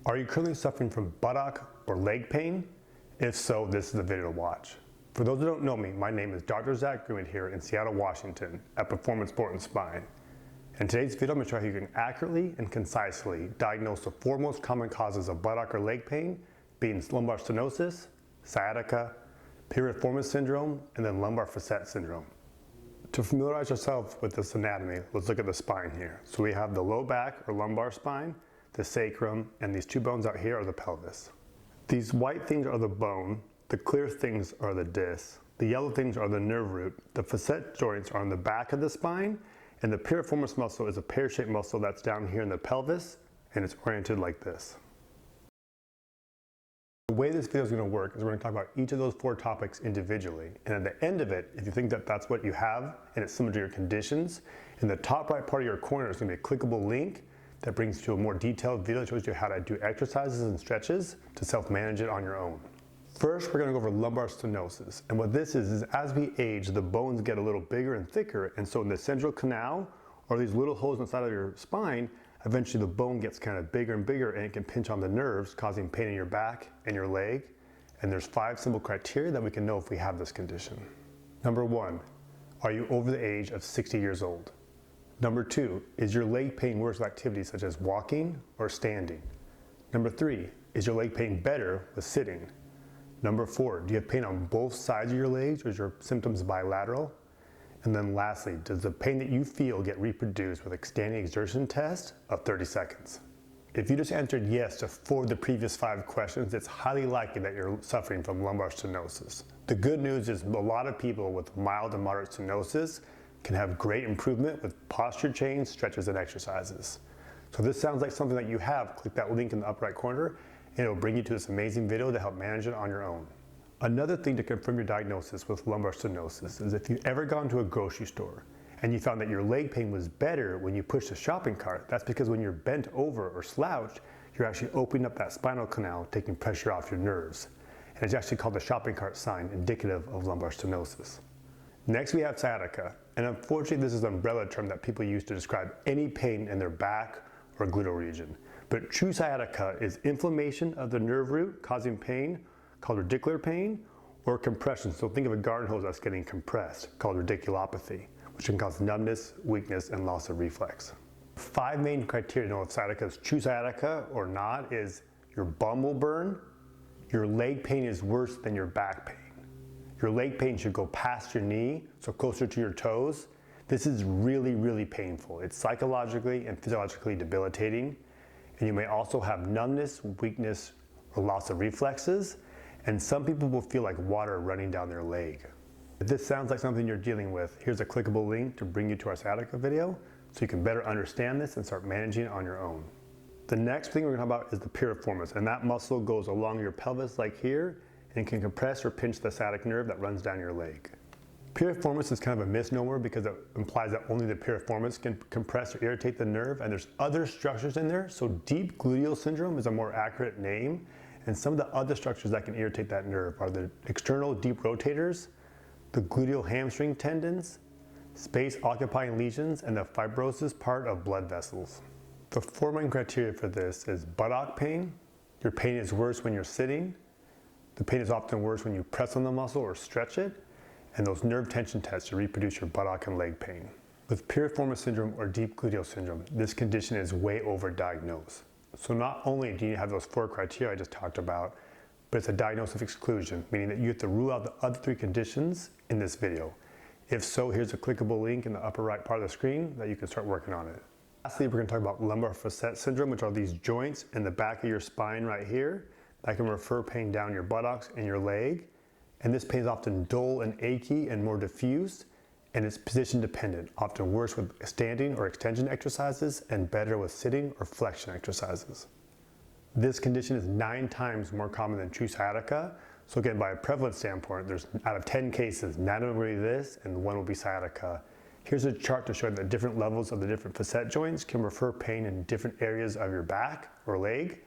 Are you currently suffering from buttock or leg pain? If so, this is the video to watch. For those who don't know me, my name is Dr. Zach Green here in Seattle, Washington at Piriformis Sport and Spine. In today's video, I'm going to show you how you can accurately and concisely diagnose the four most common causes of buttock or leg pain, being lumbar stenosis, sciatica, Piriformis Syndrome, and then lumbar Facet Syndrome. To familiarize yourself with this anatomy, let's look at the spine here. So we have the low back or lumbar spine, the sacrum, and these two bones out here are the pelvis. These white things are the bone, the clear things are the discs, the yellow things are the nerve root, the facet joints are on the back of the spine, and the piriformis muscle is a pear-shaped muscle that's down here in the pelvis, and it's oriented like this. The way this video is going to work is we're going to talk about each of those four topics individually, and at the end of it, if you think that that's what you have and it's similar to your conditions, in the top right part of your corner is going to be a clickable link that brings you to a more detailed video that shows you how to do exercises and stretches to self-manage it on your own. First, we're going to go over lumbar stenosis, and what this is as we age, the bones get a little bigger and thicker, and so in the central canal, or these little holes inside of your spine, eventually the bone gets kind of bigger and bigger and it can pinch on the nerves, causing pain in your back and your leg. And there's 5 simple criteria that we can know if we have this condition. Number 1, are you over the age of 60 years old? Number 2, is your leg pain worse with activities such as walking or standing? Number 3, is your leg pain better with sitting? Number 4, do you have pain on both sides of your legs or is your symptoms bilateral? And then lastly, does the pain that you feel get reproduced with a standing exertion test of 30 seconds? If you just answered yes to 4 of the previous 5 questions, it's highly likely that you're suffering from lumbar stenosis. The good news is a lot of people with mild and moderate stenosis can have great improvement with posture change, stretches, and exercises. So if this sounds like something that you have, click that link in the upper right corner and it'll bring you to this amazing video to help manage it on your own. Another thing to confirm your diagnosis with lumbar stenosis is if you've ever gone to a grocery store and you found that your leg pain was better when you pushed the shopping cart, that's because when you're bent over or slouched, you're actually opening up that spinal canal, taking pressure off your nerves. And it's actually called the shopping cart sign, indicative of lumbar stenosis. Next we have sciatica, and unfortunately this is an umbrella term that people use to describe any pain in their back or gluteal region. But true sciatica is inflammation of the nerve root causing pain, called radicular pain, or compression. So think of a garden hose that's getting compressed, called radiculopathy, which can cause numbness, weakness, and loss of reflex. 5 main criteria to know if sciatica is true sciatica or not is your bum will burn, your leg pain is worse than your back pain. Your leg pain should go past your knee, so closer to your toes. This is really, really painful. It's psychologically and physiologically debilitating. And you may also have numbness, weakness, or loss of reflexes. And some people will feel like water running down their leg. If this sounds like something you're dealing with, here's a clickable link to bring you to our sciatica video so you can better understand this and start managing it on your own. The next thing we're going to talk about is the piriformis, and that muscle goes along your pelvis like here and can compress or pinch the sciatic nerve that runs down your leg. Piriformis is kind of a misnomer because it implies that only the piriformis can compress or irritate the nerve, and there's other structures in there, so deep gluteal syndrome is a more accurate name. And some of the other structures that can irritate that nerve are the external deep rotators, the gluteal hamstring tendons, space-occupying lesions, and the fibrosis part of blood vessels. The 4 main criteria for this is buttock pain. Your pain is worse when you're sitting. The pain is often worse when you press on the muscle or stretch it. And those nerve tension tests to reproduce your buttock and leg pain. With piriformis syndrome or deep gluteal syndrome, this condition is way overdiagnosed. So not only do you have those 4 criteria I just talked about, but it's a diagnosis of exclusion, meaning that you have to rule out the other 3 conditions in this video. If so, here's a clickable link in the upper right part of the screen that you can start working on it. Lastly, we're going to talk about lumbar facet syndrome, which are these joints in the back of your spine right here that can refer pain down your buttocks and your leg. And this pain is often dull and achy and more diffuse, and it's position dependent, often worse with standing or extension exercises and better with sitting or flexion exercises. This condition is 9 times more common than true sciatica. So again, by a prevalence standpoint, there's out of 10 cases, 9 of them will be this and 1 will be sciatica. Here's a chart to show that different levels of the different facet joints can refer pain in different areas of your back or leg.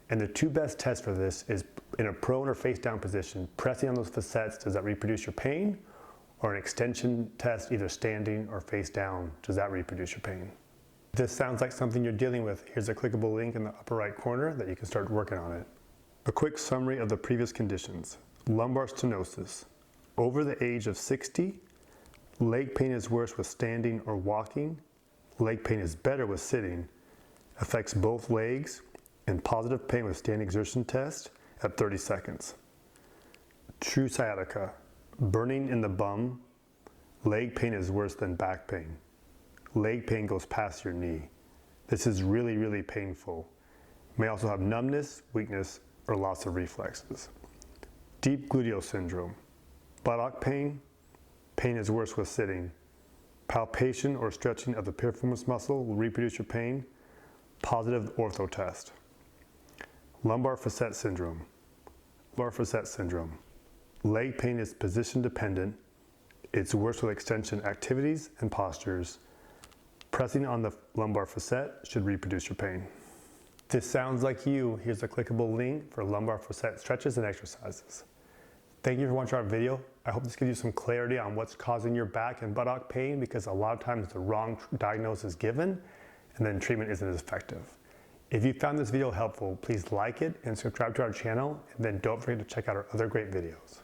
And the 2 best tests for this is in a prone or face down position, pressing on those facets, does that reproduce your pain? Or an extension test, either standing or face down, does that reproduce your pain? If this sounds like something you're dealing with, here's a clickable link in the upper right corner that you can start working on it. A quick summary of the previous conditions. Lumbar stenosis. Over the age of 60, leg pain is worse with standing or walking. Leg pain is better with sitting. Affects both legs, and positive pain with standing exertion test at 30 seconds. True sciatica. Burning in the bum. Leg pain is worse than back pain. Leg pain goes past your knee. This is really, really painful. May also have numbness, weakness, or loss of reflexes. Deep gluteal syndrome. Buttock pain. Pain is worse with sitting. Palpation or stretching of the piriformis muscle will reproduce your pain. Positive ortho test. Lumbar Facet Syndrome. Lumbar Facet Syndrome. Leg pain is position dependent. It's worse with extension activities and postures. Pressing on the lumbar facet should reproduce your pain. If this sounds like you, here's a clickable link for lumbar facet stretches and exercises. Thank you for watching our video. I hope this gives you some clarity on what's causing your back and buttock pain, because a lot of times the wrong diagnosis is given and then treatment isn't as effective. If you found this video helpful, please like it and subscribe to our channel, and then don't forget to check out our other great videos.